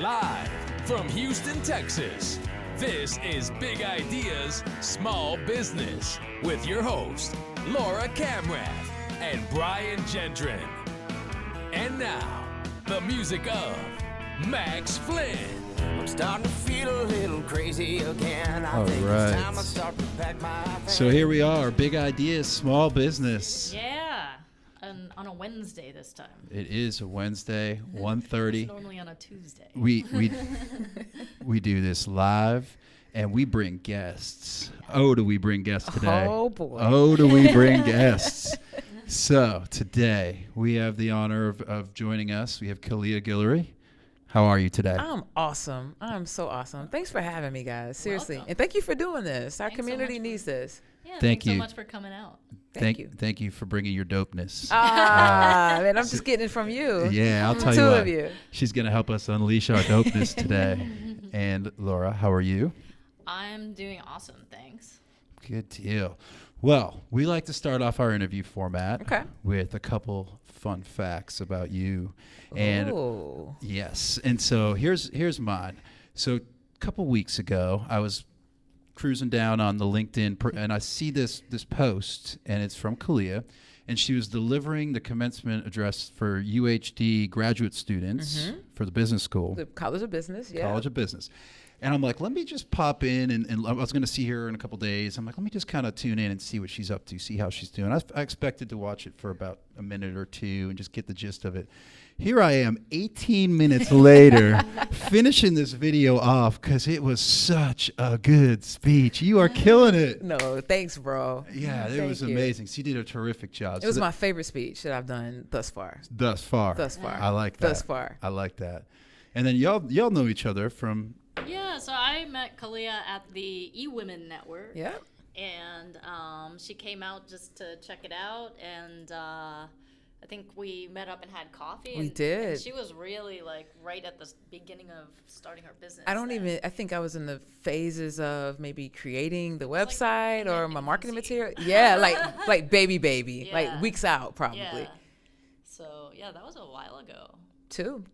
Live from Houston, Texas, this is Big Ideas, Small Business with your hosts, Laura Camrath and Brian Gendron. And now, the music of Max Flynn. I'm starting to feel a little crazy again. I think right. it's time I start to pack my So here we are, Big Ideas, Small Business. Yeah, on a Wednesday this time. It is a Wednesday, 1:30. It's normally on a Tuesday. We do this live, and we bring guests. Oh, do we bring guests today? Oh, boy. Oh, do we bring guests? So today we have the honor of joining us. We have Khaliah Guillory. How are you today? I'm awesome. I'm so awesome. Thanks for having me, guys. Seriously. Welcome. And thank you for doing this. Our Thanks so community much needs this. Yeah, Thank thanks you. so much for coming out. Thank you. Thank you for bringing your dopeness. Man, I'm just getting it from you. Yeah, I'll tell Two you what. of you. She's going to help us unleash our dopeness today. And Laura, how are you? I'm doing awesome, thanks. Good deal. Well, we like to start off our interview format with a couple fun facts about you. And Ooh. yes, and so here's mine. So a couple weeks ago, I was cruising down on the LinkedIn, and I see this post, and it's from Khaliah, and she was delivering the commencement address for UHD graduate students for the business school. The College of Business, yeah. College of Business. And I'm like, let me just pop in, and I was going to see her in a couple days. I'm like, let me just kind of tune in and see what she's up to, see how she's doing. I expected to watch it for about a minute or two and just get the gist of it. Here I am 18 minutes later finishing this video off because it was such a good speech. You are killing it. No, thanks, bro. Yeah, it Thank was you. amazing. She did a terrific job. It was my favorite speech that I've done thus far. Thus far. Thus far. I like that. Thus far. I like that. And then y'all know each other from... Yeah, so I met Khaliah at the eWomen Network. Yeah. And she came out just to check it out, and I think we met up and had coffee. We and, did. And she was really like right at the beginning of starting her business. I think I was in the phases of maybe creating the website or my marketing material. Yeah, like baby, Yeah. like weeks out probably. Yeah. So yeah, that was a while ago. Two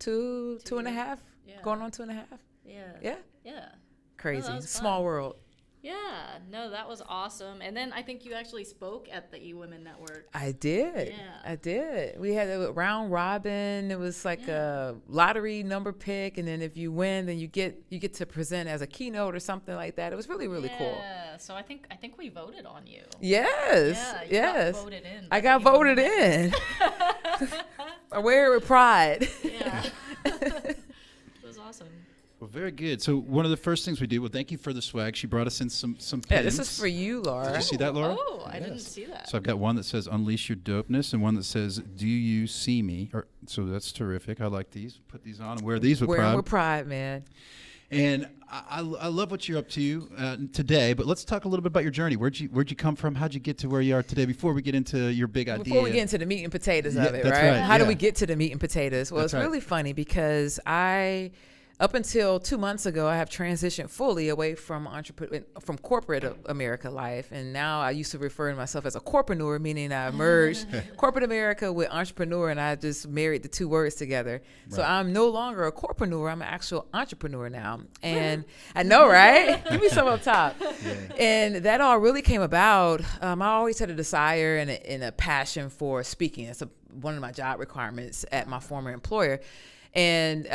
and a half, Yeah. going on 2.5. Yeah. Yeah. Yeah. Crazy. that was Small fun. world. Yeah, no, that was awesome. And then I think you actually spoke at the eWomen Network. I did. Yeah. I did. We had a round robin. It was like a lottery number pick, and then if you win, then you get to present as a keynote or something like that. It was really cool. Yeah, so I think we voted on you. Yes. Yeah, you yes. got voted in. I got voted in. I wear it with pride. Yeah. It was awesome. Well, very good. So one of the first things we did, well, thank you for the swag. She brought us in some pins. Yeah, this is for you, Laura. Did you see that, Laura? Oh, I didn't see that. So I've got one that says "Unleash Your Dopeness" and one that says "Do You See Me?" So that's terrific. I like these. Put these on and wear these with Wearing pride. with pride, man. And I love what you're up to today. But let's talk a little bit about your journey. Where'd you come from? How'd you get to where you are today? Before we get into your big idea. Before we get into the meat and potatoes of it, that's right? right, How do yeah. we get to the meat and potatoes? Well, That's it's right. really funny because up until 2 months ago, I have transitioned fully away from corporate America life, and now I used to refer to myself as a corpreneur, meaning I merged corporate America with entrepreneur, and I just married the two words together. So I'm no longer a corpreneur; I'm an actual entrepreneur now. And I know, right? Give me some up top. Yeah. And that all really came about. I always had a desire and a passion for speaking. It's one of my job requirements at my former employer. And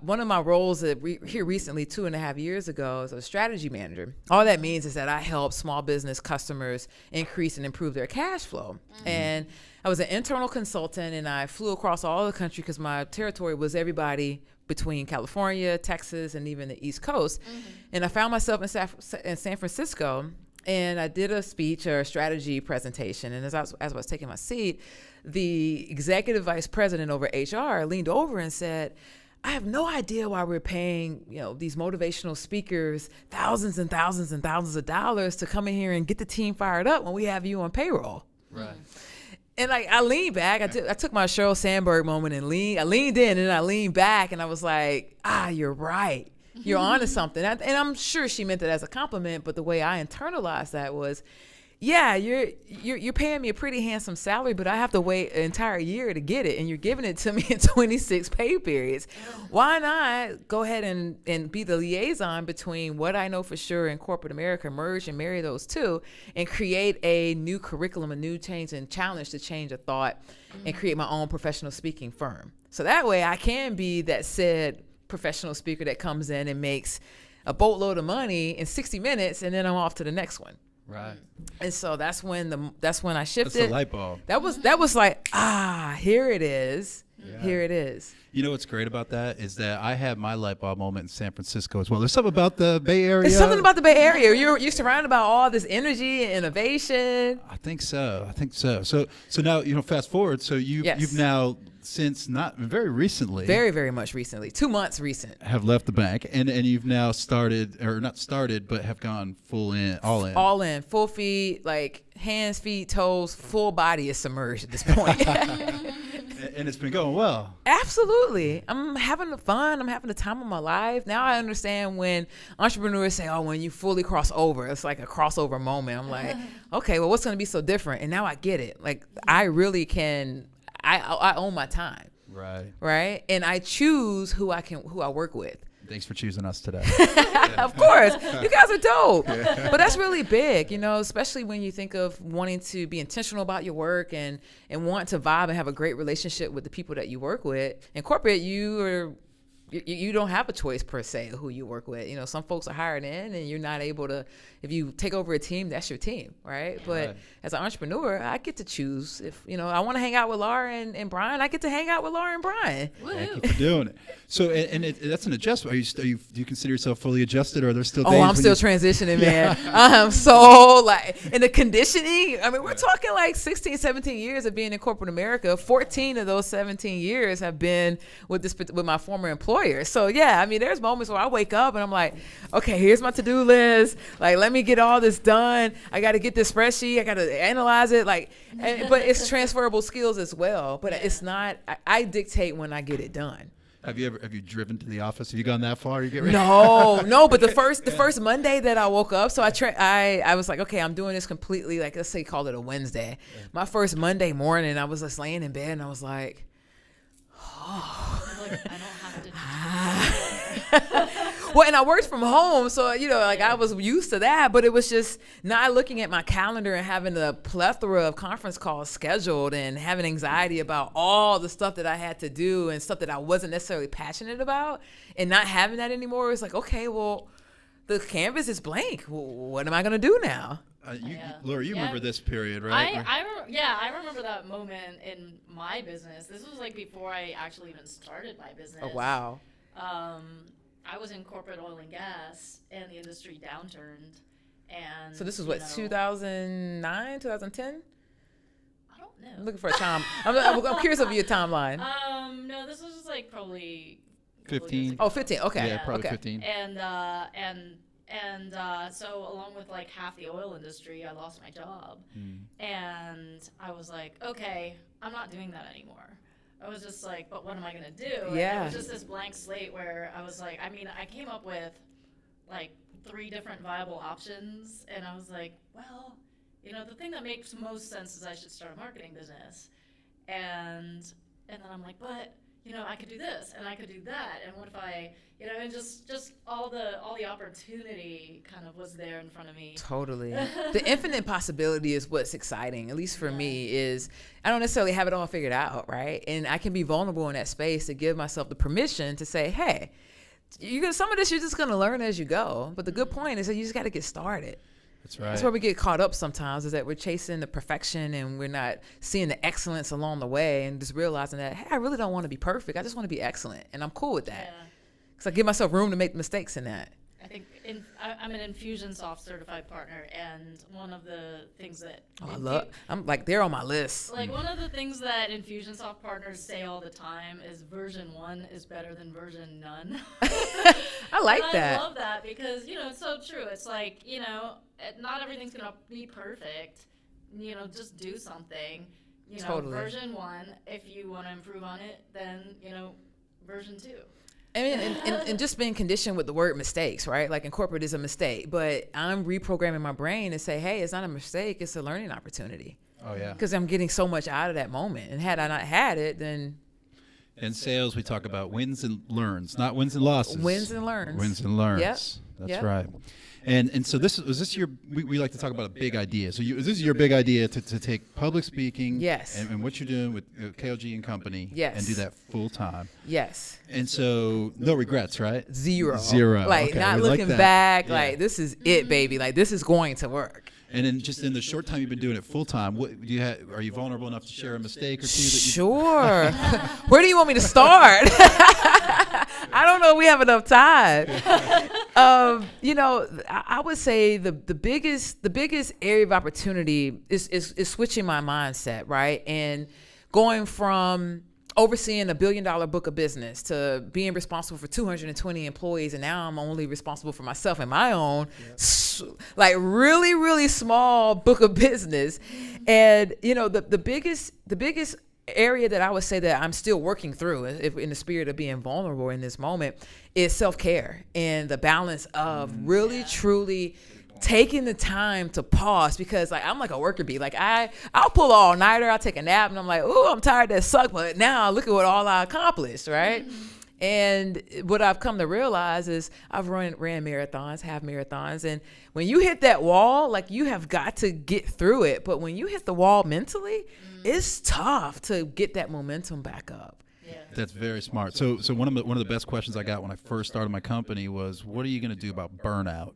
one of my roles here recently, 2.5 years ago, is a strategy manager. All that means is that I help small business customers increase and improve their cash flow. Mm-hmm. And I was an internal consultant, and I flew across all the country because my territory was everybody between California, Texas, and even the East Coast. Mm-hmm. And I found myself in San Francisco, and I did a speech or a strategy presentation. And as I was taking my seat, the executive vice president over HR leaned over and said, I have no idea why we're paying, these motivational speakers thousands and thousands and thousands of dollars to come in here and get the team fired up when we have you on payroll. Right. And I leaned back. I took my Sheryl Sandberg moment and I leaned in and I leaned back and I was like, you're right. You're onto something. And I'm sure she meant it as a compliment, but the way I internalized that was, yeah, you're paying me a pretty handsome salary, but I have to wait an entire year to get it, and you're giving it to me in 26 pay periods. Why not go ahead and be the liaison between what I know for sure in corporate America, merge and marry those two, and create a new curriculum, a new change and challenge to change a thought, and create my own professional speaking firm. So that way I can be that said professional speaker that comes in and makes a boatload of money in 60 minutes, and then I'm off to the next one. Right. And so that's when I shifted. That's the light bulb. That was like, here it is. Yeah. Here it is. You know what's great about that is that I had my light bulb moment in San Francisco as well. There's something about the Bay Area. There's something about the Bay Area. You're surrounded by all this energy and innovation. I think so. So now, fast forward. So you've now, since not very recently, very, very much recently, 2 months recent, have left the bank, and you've now not started, but have gone all in, full feet, like hands, feet, toes, full body is submerged at this point. And it's been going well. Absolutely. I'm having fun. I'm having the time of my life. Now I understand when entrepreneurs say, when you fully cross over, it's like a crossover moment. I'm like, okay, well, what's going to be so different? And now I get it. Like, I really can, I own my time. Right. And I choose who I work with. Thanks for choosing us today. Of course. You guys are dope. But that's really big, especially when you think of wanting to be intentional about your work and want to vibe and have a great relationship with the people that you work with. In corporate, you don't have a choice per se of who you work with. Some folks are hired in and you're not able to, if you take over a team, that's your team, right? But as an entrepreneur, I get to choose. If, I want to hang out with Laura and Brian, I get to hang out with Laura and Brian. Thank you for doing it. So, and that's an adjustment. Do you consider yourself fully adjusted, or are there still days I'm still transitioning, man. I'm so in the conditioning. I mean, we're talking like 16, 17 years of being in corporate America. 14 of those 17 years have been with my former employer. So yeah, I mean, there's moments where I wake up and I'm like, okay, here's my to-do list. Like, let me get all this done. I got to get this spreadsheet. I got to analyze it. But it's transferable skills as well. But it's not. I dictate when I get it done. Have you driven to the office? Have you gone that far? You get ready? No. But the first Monday that I woke up, so I was like, okay, I'm doing this completely. Like, let's say call it a Wednesday. My first Monday morning, I was just laying in bed and I was like, I don't have to do well, and I worked from home, so I was used to that, but it was just not looking at my calendar and having a plethora of conference calls scheduled and having anxiety about all the stuff that I had to do and stuff that I wasn't necessarily passionate about, and not having that anymore. It's like, okay, well, the canvas is blank. What am I gonna do now? Laura, you remember this period, right? I remember that moment in my business. This was like before I actually even started my business. Oh, wow. I was in corporate oil and gas, and the industry downturned. And so this was 2009, 2010? I don't know. I'm looking for a time. I'm curious of your timeline. No, this was just like probably 15. Oh, 15. Okay. Yeah, probably okay. 15. And so along with like half the oil industry, I lost my job. And I was like, okay, I'm not doing that anymore. I was just like, but what am I going to do? Yeah. And it was just this blank slate where I was like, I came up with like 3 different viable options. And I was like, well, the thing that makes most sense is I should start a marketing business. And then I'm like, but I could do this and I could do that. And what if I, and just all the opportunity kind of was there in front of me. Totally. The infinite possibility is what's exciting, at least for me, is I don't necessarily have it all figured out, right? And I can be vulnerable in that space to give myself the permission to say, hey, some of this you're just going to learn as you go. But the good point is that you just got to get started. That's right. That's where we get caught up sometimes, is that we're chasing the perfection and we're not seeing the excellence along the way, and just realizing that, hey, I really don't want to be perfect. I just want to be excellent, and I'm cool with that. Because I give myself room to make mistakes in that. I think I'm an Infusionsoft certified partner, and one of the things that I'm like, they're on my list. Like, one of the things that Infusionsoft partners say all the time is version 1 is better than version none. I like that. I love that because, it's so true. It's like, not everything's going to be perfect. Just do something. Totally. Version 1, if you want to improve on it, then, version 2. I mean, and just being conditioned with the word mistakes, right? Like in corporate is a mistake, but I'm reprogramming my brain to say, hey, it's not a mistake, it's a learning opportunity. Oh yeah. Because I'm getting so much out of that moment. And had I not had it, then In sales, we talk about wins and learns, not wins and losses. wins and learns. Wins and learns. Yep. That's Yep. right. And so was this your, we like to talk about a big idea. So is this your big idea to take public speaking? Yes. And what you're doing with KLG and Company. Yes. And do that full time. Yes. And so no regrets, right? Zero. Like, okay, not we like looking that. back. Yeah. Like, this is it, baby. Like, this is going to work. And then just in the short time you've been doing it full time, what do you have? Are you vulnerable enough to share a mistake or two? Sure. Where do you want me to start? I don't know if we have enough time. I would say the biggest area of opportunity is switching my mindset, right? And going from overseeing $1 billion book of business to being responsible for 220 employees, and now I'm only responsible for myself and my own, like really, really small book of business. And the biggest area that I would say that I'm still working through, if in the spirit of being vulnerable in this moment, is self-care and the balance of really, truly taking the time to pause, because like I'm like a worker bee. Like I'll pull an all-nighter, I'll take a nap, and I'm like, oh, I'm tired, that sucked, but now look at what all I accomplished, right? And what I've come to realize is I've ran marathons, half marathons, and when you hit that wall, like you have got to get through it. But when you hit the wall mentally, it's tough to get that momentum back up. That's very smart. So one of the best questions I got when I first started my company was, what are you going to do about burnout?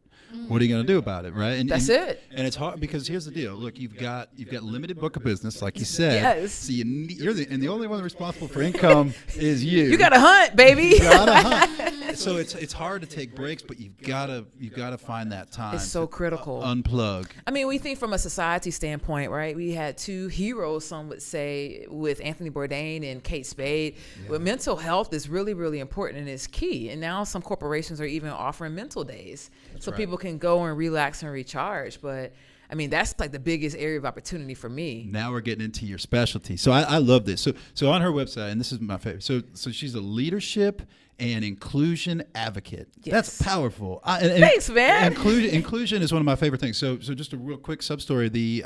What are you going to do about it, right? And it. And it's hard because here's the deal. Look, you've got limited book of business, like you said. Yes. So you're the only one responsible for income is you. You got to hunt, baby. You gotta hunt. So it's hard to take breaks, but you've got to find that time. It's so critical. Unplug. I mean, we think from a society standpoint, right? We had two heroes, some would say, with Anthony Bourdain and Kate Spade. Yeah. But mental health is really, really important and is key. And now some corporations are even offering mental days. That's right. People can go and relax and recharge. But I mean, that's like the biggest area of opportunity for me. Now we're getting into your specialty. So I love this. So on her website, and this is my favorite. So she's a leadership and inclusion advocate. Yes. That's powerful. Thanks, man. Inclusion is one of my favorite things. So just a real quick sub story. The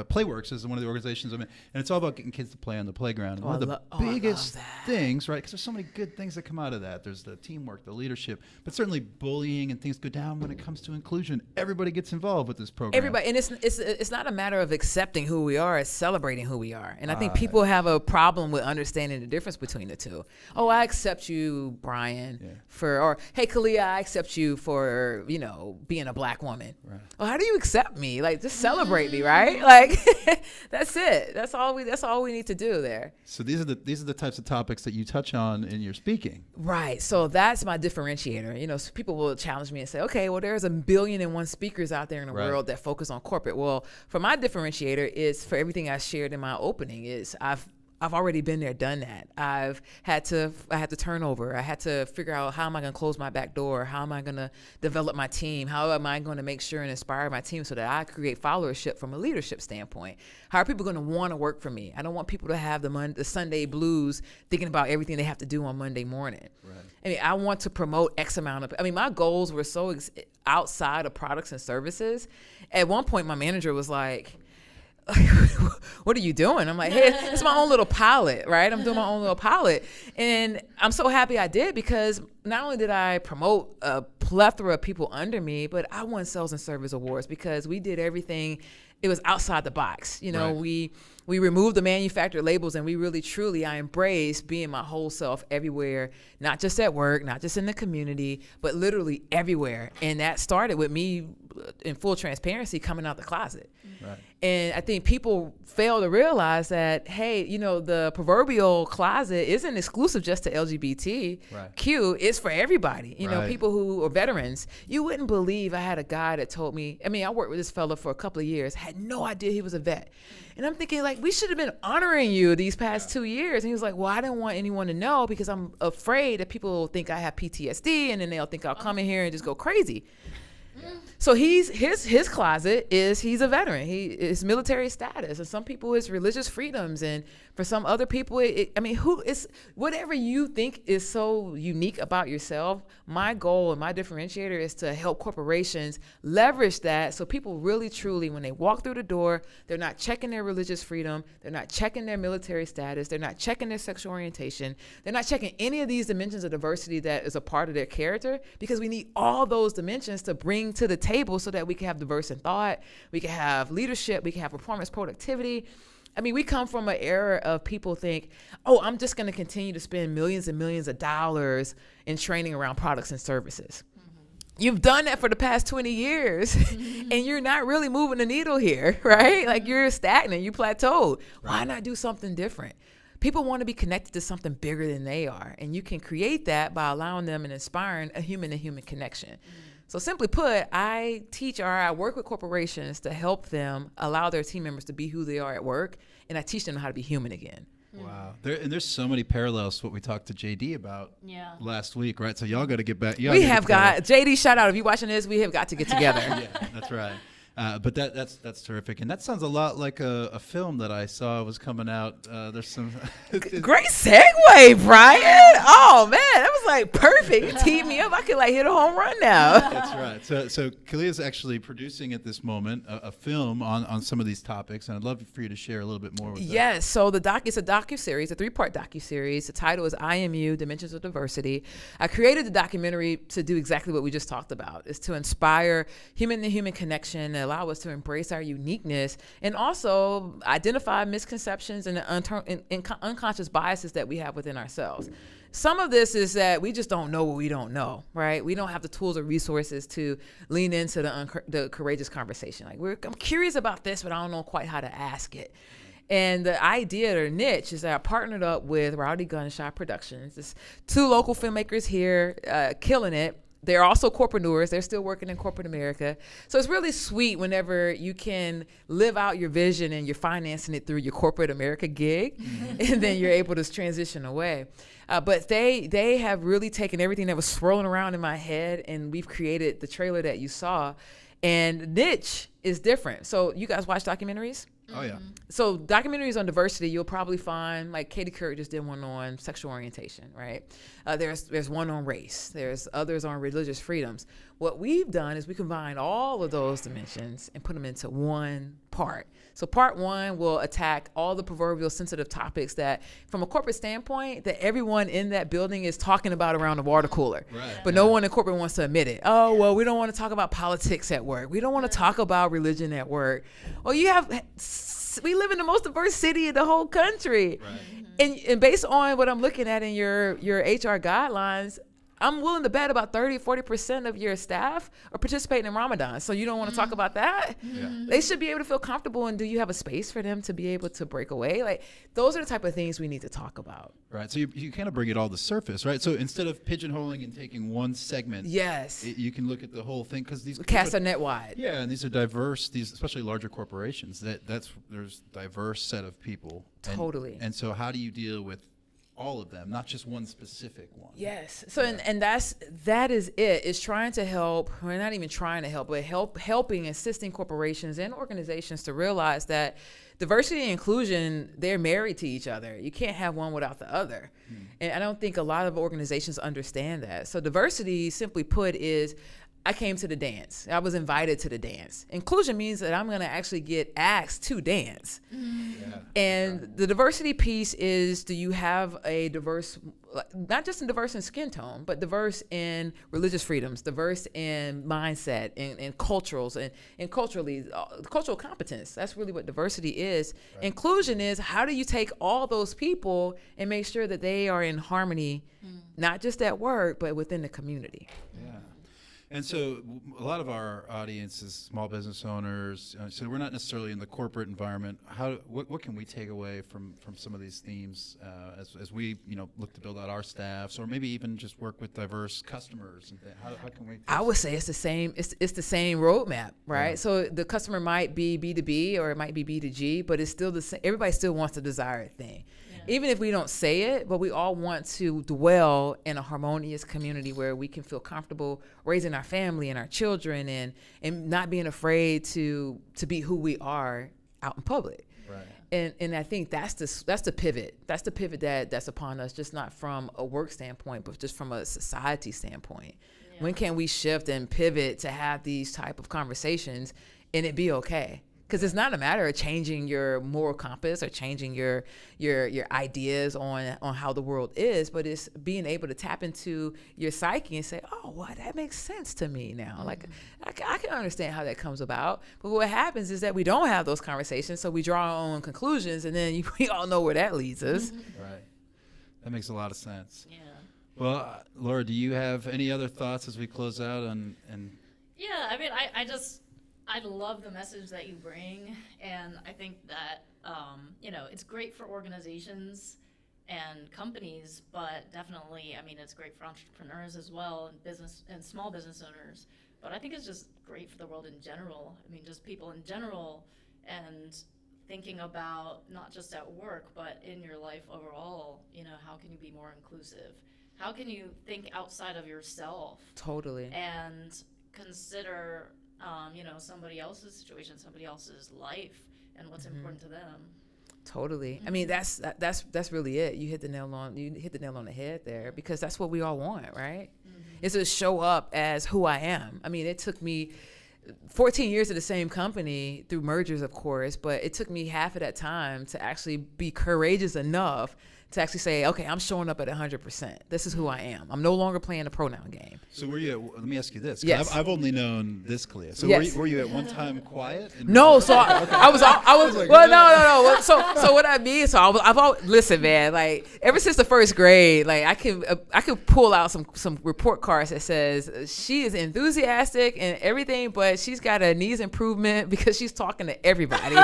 Playworks is one of the organizations I'm in, and it's all about getting kids to play on the playground. And one of the biggest things, right? Because there's so many good things that come out of that. There's the teamwork, the leadership, but certainly bullying and things go down when it comes to inclusion. Everybody gets involved with this program. Everybody, and it's not a matter of accepting who we are; it's celebrating who we are. And I think people have a problem with understanding the difference between the two. Oh, I accept you, Brian, or hey, Khaliah, I accept you for being a black woman. Right. Well, how do you accept me? Like, just celebrate me, right? Like, that's it. That's all we need to do there. So these are the types of topics that you touch on in your speaking. Right. So that's my differentiator. So people will challenge me and say, okay, well, there's 1 billion and one speakers out there in the world that focus on corporate. Well, for my differentiator is for everything I shared in my opening is I've already been there, done that. I had to turn over. I had to figure out, how am I going to close my back door? How am I going to develop my team? How am I going to make sure and inspire my team so that I create followership from a leadership standpoint? How are people going to want to work for me? I don't want people to have the Sunday blues thinking about everything they have to do on Monday morning. Right. I mean, I want to promote X amount of, my goals were so outside of products and services. At one point, my manager was like, what are you doing? I'm like, hey, it's my own little pilot, right? I'm doing my own little pilot. And I'm so happy I did, because not only did I promote a plethora of people under me, but I won sales and service awards because we did everything. It was outside the box. We removed the manufactured labels, and we really, truly, I embraced being my whole self everywhere, not just at work, not just in the community, but literally everywhere. And that started with me, in full transparency, coming out the closet. Right. And I think people fail to realize that, hey, the proverbial closet isn't exclusive just to LGBTQ. Right. It's for everybody. People who are veterans. You wouldn't believe, I had a guy that told me, I worked with this fella for a couple of years, had no idea he was a vet. And I'm thinking, like, we should have been honoring you these past 2 years. And he was like, well, I didn't want anyone to know because I'm afraid that people think I have PTSD, and then they'll think I'll come in here and just go crazy. So his closet is he's a veteran. He is military status, and some people it's religious freedoms, and for some other people, who is whatever you think is so unique about yourself. My goal and my differentiator is to help corporations leverage that, so people really truly, when they walk through the door, they're not checking their religious freedom, they're not checking their military status, they're not checking their sexual orientation, they're not checking any of these dimensions of diversity that is a part of their character, because we need all those dimensions to bring to the table so that we can have diverse in thought, we can have leadership, we can have performance, productivity. I mean, we come from an era of people think, oh, I'm just going to continue to spend millions and millions of dollars in training around products and services. Mm-hmm. You've done that for the past 20 years, mm-hmm. and you're not really moving the needle here, right? Like you're stagnant, you plateaued. Right. Why not do something different? People want to be connected to something bigger than they are, and you can create that by allowing them and inspiring a human-to-human connection. Mm-hmm. So simply put, I work with corporations to help them allow their team members to be who they are at work, and I teach them how to be human again. Wow. There's so many parallels to what we talked to JD about last week, right? So y'all got to get back. We have got, JD, shout out. If you're watching this, we have got to get together. Yeah, that's right. But that's terrific, and that sounds a lot like a film that I saw was coming out. There's some great segue, Brian. Oh man, that was like perfect. You teed me up. I could like hit a home run now. That's right. So Khaliah is actually producing at this moment a film on some of these topics, and I'd love for you to share a little bit more with that. Yes. So it's a docuseries, a 3-part docuseries. The title is IMU: Dimensions of Diversity. I created the documentary to do exactly what we just talked about. Is to inspire human-to-human connection, and allow us to embrace our uniqueness, and also identify misconceptions and unconscious biases that we have within ourselves. Some of this is that we just don't know what we don't know, right? We don't have the tools or resources to lean into the courageous conversation. Like I'm curious about this, but I don't know quite how to ask it. And the idea or niche is that I partnered up with Rowdy Gunshot Productions. It's 2 local filmmakers here killing it. They're also corporateurs. They're still working in corporate America. So it's really sweet whenever you can live out your vision and you're financing it through your corporate America gig, and then you're able to transition away. But they have really taken everything that was swirling around in my head, and we've created the trailer that you saw. And niche is different. So you guys watch documentaries? Oh, yeah. So documentaries on diversity, you'll probably find, like Katie Couric just did one on sexual orientation, right? There's one on race. There's others on religious freedoms. What we've done is we combine all of those dimensions and put them into one part. So part 1 will attack all the proverbial sensitive topics that, from a corporate standpoint, that everyone in that building is talking about around the water cooler. Right. But no one in corporate wants to admit it. Oh, well, we don't want to talk about politics at work. We don't want to talk about religion at work. Well, we live in the most diverse city in the whole country. Right. And based on what I'm looking at in your HR guidelines, I'm willing to bet about 30-40% of your staff are participating in Ramadan. So you don't want to talk about that? Yeah. They should be able to feel comfortable. And do you have a space for them to be able to break away? Like, those are the type of things we need to talk about. Right. So you kind of bring it all to surface, right? So instead of pigeonholing and taking one segment, yes, you can look at the whole thing, because these cast a net wide. Yeah, and these are diverse. These, especially larger corporations, there's diverse set of people. Totally. And so how do you deal with all of them, not just one specific one? Yes. So and that is it. Is trying to help. We're not even trying to help, but helping, assisting corporations and organizations to realize that diversity and inclusion, they're married to each other. You can't have one without the other. And I don't think a lot of organizations understand that. So diversity, simply put, is I came to the dance. I was invited to the dance. Inclusion means that I'm going to actually get asked to dance. Yeah, and right. The diversity piece is, do you have a diverse, not just in diverse in skin tone, but diverse in religious freedoms, diverse in mindset, in culturals, and culturally, cultural competence. That's really what diversity is. Right. Inclusion is, how do you take all those people and make sure that they are in harmony, not just at work, but within the community. Yeah. And so a lot of our audience is small business owners, so we're not necessarily in the corporate environment. What can we take away from some of these themes as we look to build out our staffs, or maybe even just work with diverse customers? And how can we? I would say it's the same. It's the same roadmap, right? Yeah. So the customer might be B2B or it might be B2G, but it's still the same. Everybody still wants the desired thing. Yeah. Even if we don't say it, but we all want to dwell in a harmonious community where we can feel comfortable raising our family and our children and not being afraid to be who we are out in public. Right. And I think that's the pivot. That's the pivot that's upon us, just not from a work standpoint, but just from a society standpoint. Yeah. When can we shift and pivot to have these type of conversations and it be okay? Because it's not a matter of changing your moral compass or changing your ideas on how the world is, but it's being able to tap into your psyche and say, oh, well, that makes sense to me now. Like, I can understand how that comes about. But what happens is that we don't have those conversations, so we draw our own conclusions, and then we all know where that leads us. Right. That makes a lot of sense. Yeah. Well, Laura, do you have any other thoughts as we close out on? Yeah, I mean, I love the message that you bring, and I think that it's great for organizations and companies, but definitely, I mean, it's great for entrepreneurs as well, and business and small business owners. But I think it's just great for the world in general. I mean, just people in general, and thinking about not just at work, but in your life overall. How can you be more inclusive? How can you think outside of yourself? Totally. And consider somebody else's situation, somebody else's life, and what's important to them. Totally. I mean, that's really it. You hit the nail on the head there, because that's what we all want, right? It's to show up as who I am. I mean, it took me 14 years at the same company through mergers, of course, but it took me half of that time to actually be courageous enough to actually say, okay, I'm showing up at 100%. This is who I am. I'm no longer playing the pronoun game. So were you? Let me ask you this. Yes. I've only known this Khaliah. So yes. were you at one time quiet? No. So I was. Well, no. So what I mean? So I've always, listen, man. Like ever since the first grade, like I could pull out some report cards that says she is enthusiastic and everything, but she's got a needs improvement because she's talking to everybody.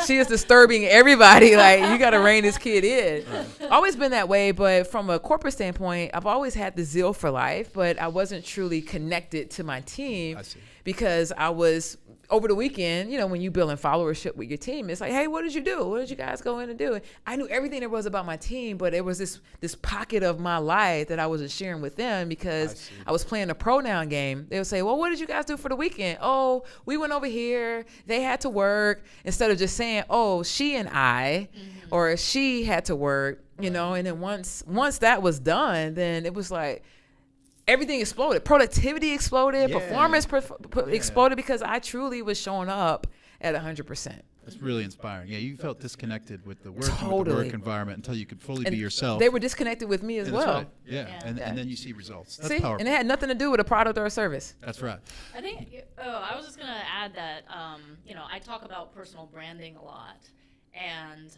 She is disturbing everybody. Like you got to rein this kid in. Right. Always been that way, but from a corporate standpoint, I've always had the zeal for life, but I wasn't truly connected to my team because I was over the weekend, when you build in followership with your team, it's like, hey, what did you do? What did you guys go in and do? And I knew everything there was about my team, but it was this pocket of my life that I wasn't sharing with them because I was playing a pronoun game. They would say, well, what did you guys do for the weekend? Oh, we went over here. They had to work. Instead of just saying, oh, she and I, or she had to work, and then once that was done, then it was like, everything exploded. Productivity exploded. Performance exploded because I truly was showing up at 100%. That's really inspiring. Yeah, you felt disconnected with the work, with the work environment until you could fully be yourself. They were disconnected with me as well. That's right. Yeah. And then you see results. That's powerful. And it had nothing to do with a product or a service. That's right. I think. I was just gonna add that. I talk about personal branding a lot. And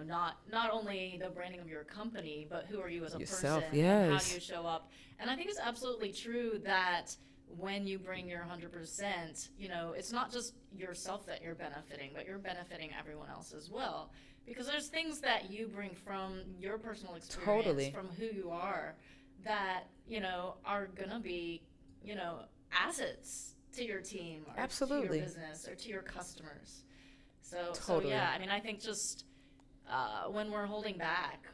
not only the branding of your company, but who are you as a yourself, person? yes. And how do you show up? And I think it's absolutely true that when you bring your 100%, it's not just yourself that you're benefiting, but you're benefiting everyone else as well. Because there's things that you bring from your personal experience, from who you are, that are gonna be assets to your team, or to your business, or to your customers. So yeah, I mean, I think just when we're holding back,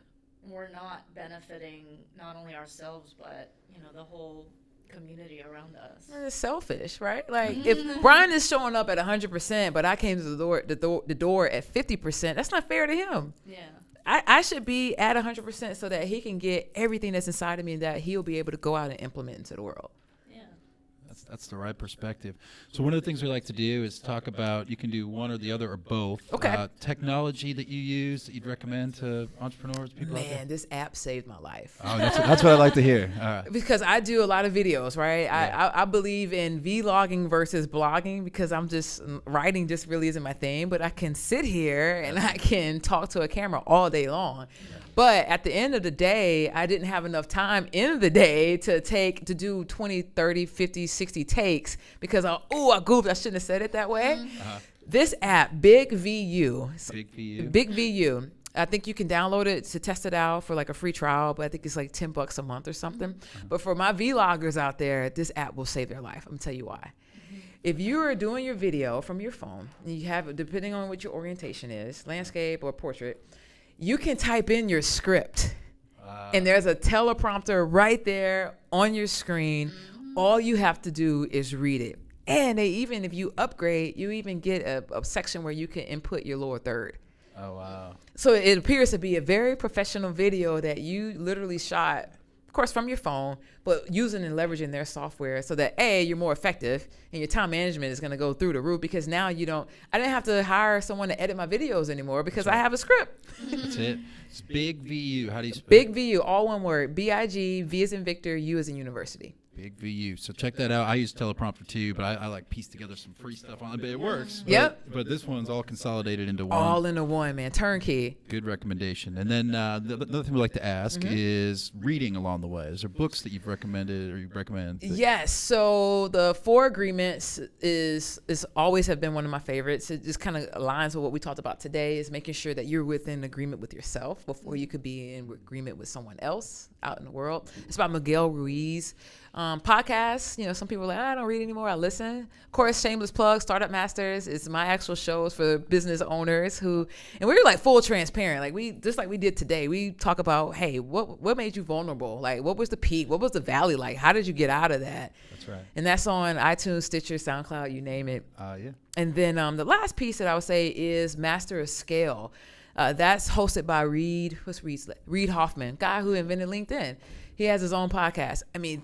we're not benefiting not only ourselves, but the whole community around us. It's selfish, right? Like if Brian is showing up at 100%, but I came to the door at 50%, that's not fair to him. Yeah. I should be at 100% so that he can get everything that's inside of me that he'll be able to go out and implement into the world. That's the right perspective. So one of the things we like to do is talk about, you can do one or the other or both. Okay. Technology that you use that you'd recommend to entrepreneurs, people out there? Man, this app saved my life. Oh, that's what I like to hear. All right. Because I do a lot of videos, right? Yeah. I believe in vlogging versus blogging because writing just really isn't my thing, but I can sit here and I can talk to a camera all day long. Yeah. But at the end of the day, I didn't have enough time in the day to do 20, 30, 50, 60 takes because I goofed. I shouldn't have said it that way. Uh-huh. This app, Big VU. Big VU. I think you can download it to test it out for like a free trial, but I think it's like $10 a month or something. Uh-huh. But for my vloggers out there, this app will save their life. I'm gonna tell you why. If you are doing your video from your phone, and you have, depending on what your orientation is, landscape or portrait, you can type in your script. And there's a teleprompter right there on your screen. All you have to do is read it. And they even, if you upgrade, you even get a section where you can input your lower third. Oh, wow. So it appears to be a very professional video that you literally shot, of course, from your phone, but using and leveraging their software so that you're more effective and your time management is going to go through the roof, because now I didn't have to hire someone to edit my videos anymore because I have a script. That's it. It's Big VU. How do you spell Big VU, all one word. BIG, V as in Victor, U as in University. Big VU. So check that out. I use teleprompter too, but I like piece together some free stuff on it, but it works. Yep. But this one's all consolidated into one. All into one, man. Turnkey. Good recommendation. And then the other thing we like to ask is reading along the way. Is there books that you've recommended or you recommend? Yes. So the 4 Agreements is always have been one of my favorites. It just kind of aligns with what we talked about today, is making sure that you're within agreement with yourself before you could be in agreement with someone else out in the world. It's by Miguel Ruiz. Podcasts, some people are like, I don't read anymore, I listen. Of course, shameless plug, Startup Masters is my actual shows for business owners and we're like full transparent. Like we did today, we talk about, hey, what made you vulnerable? Like, what was the peak? What was the valley like? How did you get out of that? That's right. And that's on iTunes, Stitcher, SoundCloud, you name it. Yeah. And then the last piece that I would say is Master of Scale. That's hosted by Reid Hoffman, guy who invented LinkedIn. He has his own podcast. I mean,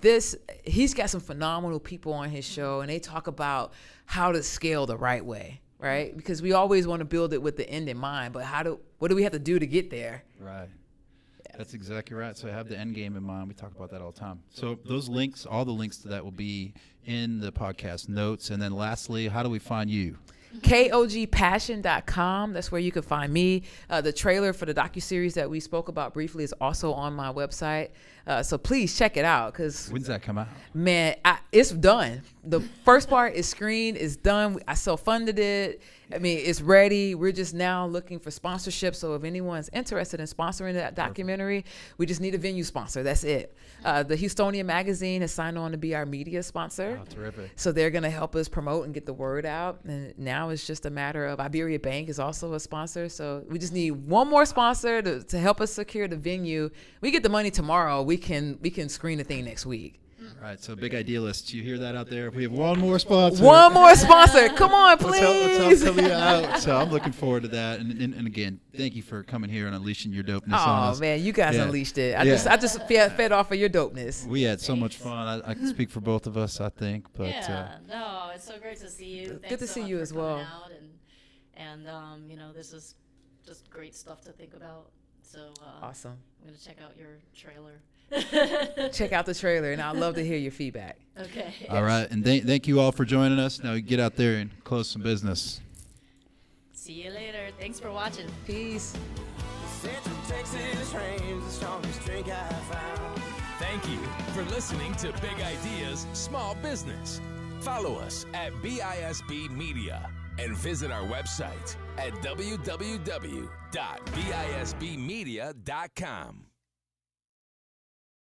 he's got some phenomenal people on his show, and they talk about how to scale the right way, right? Because we always want to build it with the end in mind, but what do we have to do to get there? Right. Yeah. That's exactly right. So have the end game in mind. We talk about that all the time. So those links, all the links to that will be in the podcast notes. And then lastly, how do we find you? KOGpassion.com. That's where you can find me. The trailer for the docuseries that we spoke about briefly is also on my website. So please check it out. When's that come out? Man, it's done. The first part is screened, it's done. I self-funded it. I mean, it's ready. We're just now looking for sponsorship. So if anyone's interested in sponsoring that documentary, we just need a venue sponsor. That's it. The Houstonian Magazine has signed on to be our media sponsor. Oh, terrific. So they're going to help us promote and get the word out. And now it's just a matter of Iberia Bank is also a sponsor. So we just need one more sponsor to help us secure the venue. We get the money tomorrow. We can screen the thing next week. All right, so big idealists, you hear that out there? If we have one more sponsor. One more sponsor. Come on, please. Let's help Khaliah out. So I'm looking forward to that. And again, thank you for coming here and unleashing your dopeness on us. Oh, man, you guys unleashed it. I just fed off of your dopeness. We had so much fun. I can speak for both of us, I think. But no, it's so great to see you. Thanks good to see you as well. And this is just great stuff to think about. So awesome. I'm going to check out your trailer. Check out the trailer, and I'd love to hear your feedback. Okay. All right, and thank you all for joining us. Now get out there and close some business. See you later. Thanks for watching. Peace. Central Texas rain's the strongest drink I found. Thank you for listening to Big Ideas, Small Business. Follow us at BISB Media and visit our website at www.bisbmedia.com.